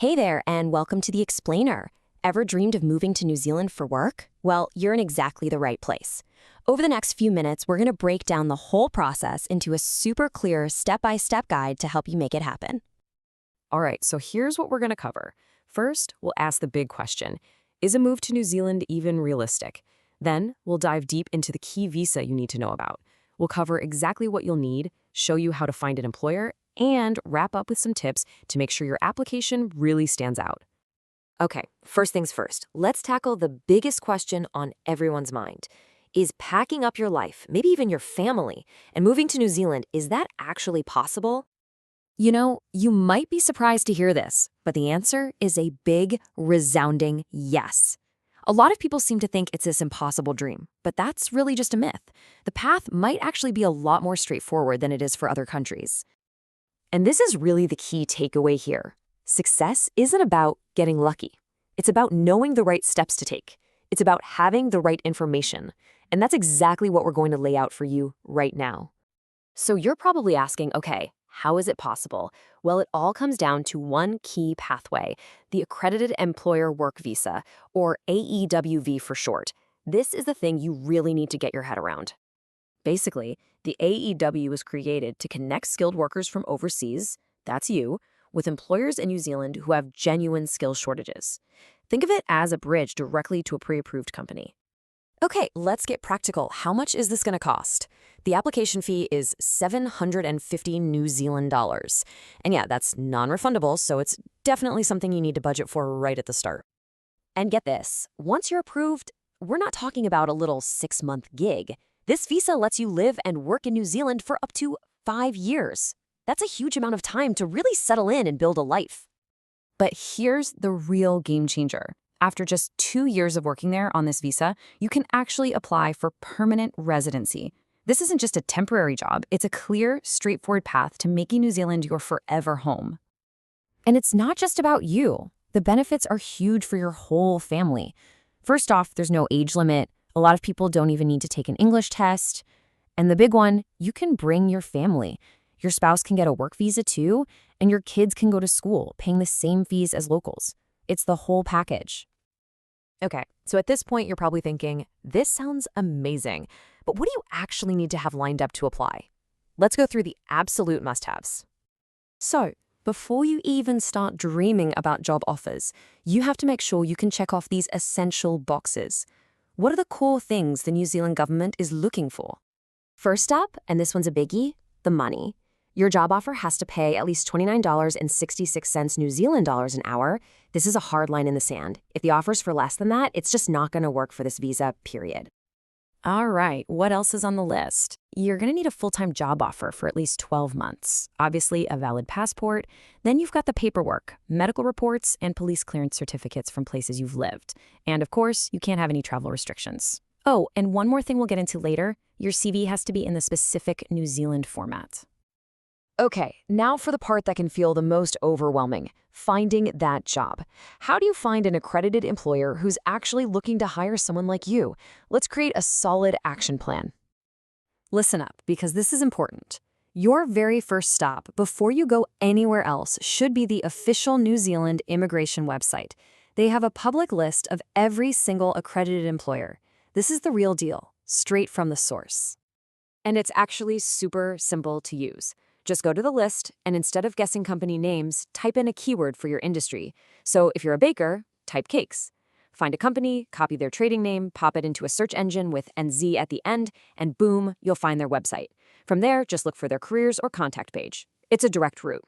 Hey there, and welcome to The Explainer. Ever dreamed of moving to New Zealand for work? Well, you're in exactly the right place. Over the next few minutes, we're going to break down the whole process into a super clear step-by-step guide to help you make it happen. All right, so here's what we're going to cover. First, we'll ask the big question, is a move to New Zealand even realistic? Then, we'll dive deep into the key visa you need to know about. We'll cover exactly what you'll need, show you how to find an employer, and wrap up with some tips to make sure your application really stands out. Okay, first things first, let's tackle the biggest question on everyone's mind. Is packing up your life, maybe even your family, and moving to New Zealand, is that actually possible? You know, you might be surprised to hear this, but the answer is a big, resounding yes. A lot of people seem to think it's this impossible dream, but that's really just a myth. The path might actually be a lot more straightforward than it is for other countries. And this is really the key takeaway here. Success isn't about getting lucky. It's about knowing the right steps to take. It's about having the right information. And that's exactly what we're going to lay out for you right now. So you're probably asking, okay, how is it possible? Well, it all comes down to one key pathway, the Accredited Employer Work Visa, or AEWV for short. This is the thing you really need to get your head around. Basically, the AEW was created to connect skilled workers from overseas, that's you, with employers in New Zealand who have genuine skill shortages. Think of it as a bridge directly to a pre-approved company. Okay, let's get practical. How much is this going to cost? The application fee is 750 New Zealand dollars. And yeah, that's non-refundable, so it's definitely something you need to budget for right at the start. And get this, once you're approved, we're not talking about a little 6-month gig. This visa lets you live and work in New Zealand for up to 5 years. That's a huge amount of time to really settle in and build a life. But here's the real game changer. After just 2 years of working there on this visa, you can actually apply for permanent residency. This isn't just a temporary job, it's a clear, straightforward path to making New Zealand your forever home. And it's not just about you. The benefits are huge for your whole family. First off, there's no age limit. A lot of people don't even need to take an English test. And the big one, you can bring your family. Your spouse can get a work visa too, and your kids can go to school, paying the same fees as locals. It's the whole package. Okay, so at this point, you're probably thinking, this sounds amazing, but what do you actually need to have lined up to apply? Let's go through the absolute must-haves. So, before you even start dreaming about job offers, you have to make sure you can check off these essential boxes. What are the core things the New Zealand government is looking for? First up, and this one's a biggie, the money. Your job offer has to pay at least $29.66 New Zealand dollars an hour. This is a hard line in the sand. If the offer's for less than that, it's just not going to work for this visa, period. All right, what else is on the list? You're going to need a full-time job offer for at least 12 months. Obviously, a valid passport. Then you've got the paperwork, medical reports, and police clearance certificates from places you've lived. And of course, you can't have any travel restrictions. Oh, and one more thing we'll get into later. Your CV has to be in the specific New Zealand format. Okay, now for the part that can feel the most overwhelming, finding that job. How do you find an accredited employer who's actually looking to hire someone like you? Let's create a solid action plan. Listen up, because this is important. Your very first stop before you go anywhere else should be the official New Zealand immigration website. They have a public list of every single accredited employer. This is the real deal, straight from the source. And it's actually super simple to use. Just go to the list, and instead of guessing company names, type in a keyword for your industry. So if you're a baker, type cakes. Find a company, copy their trading name, pop it into a search engine with NZ at the end, and boom, you'll find their website. From there, just look for their careers or contact page. It's a direct route.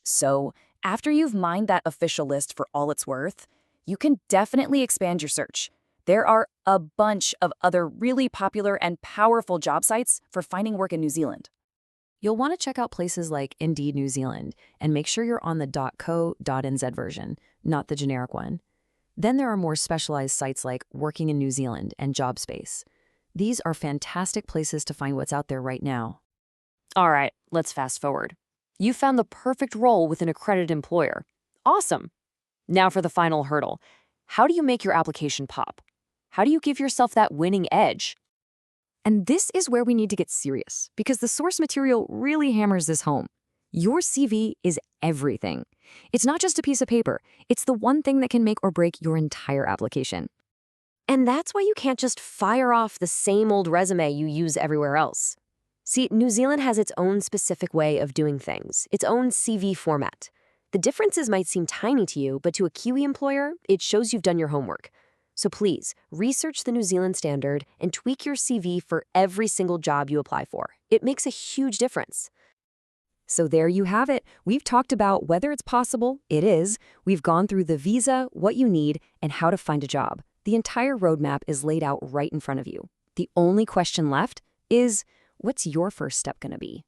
So after you've mined that official list for all it's worth, you can definitely expand your search. There are a bunch of other really popular and powerful job sites for finding work in New Zealand. You'll want to check out places like Indeed New Zealand and make sure you're on the .co.nz version, not the generic one. Then there are more specialized sites like Working in New Zealand and JobSpace. These are fantastic places to find what's out there right now. All right, let's fast forward. You found the perfect role with an accredited employer. Awesome. Now for the final hurdle. How do you make your application pop? How do you give yourself that winning edge? And this is where we need to get serious, because the source material really hammers this home. Your CV is everything. It's not just a piece of paper. It's the one thing that can make or break your entire application. And that's why you can't just fire off the same old resume you use everywhere else. See, New Zealand has its own specific way of doing things, its own CV format. The differences might seem tiny to you, but to a Kiwi employer, it shows you've done your homework. So please, research the New Zealand standard and tweak your CV for every single job you apply for. It makes a huge difference. So there you have it. We've talked about whether it's possible, it is. We've gone through the visa, what you need, and how to find a job. The entire roadmap is laid out right in front of you. The only question left is, what's your first step going to be?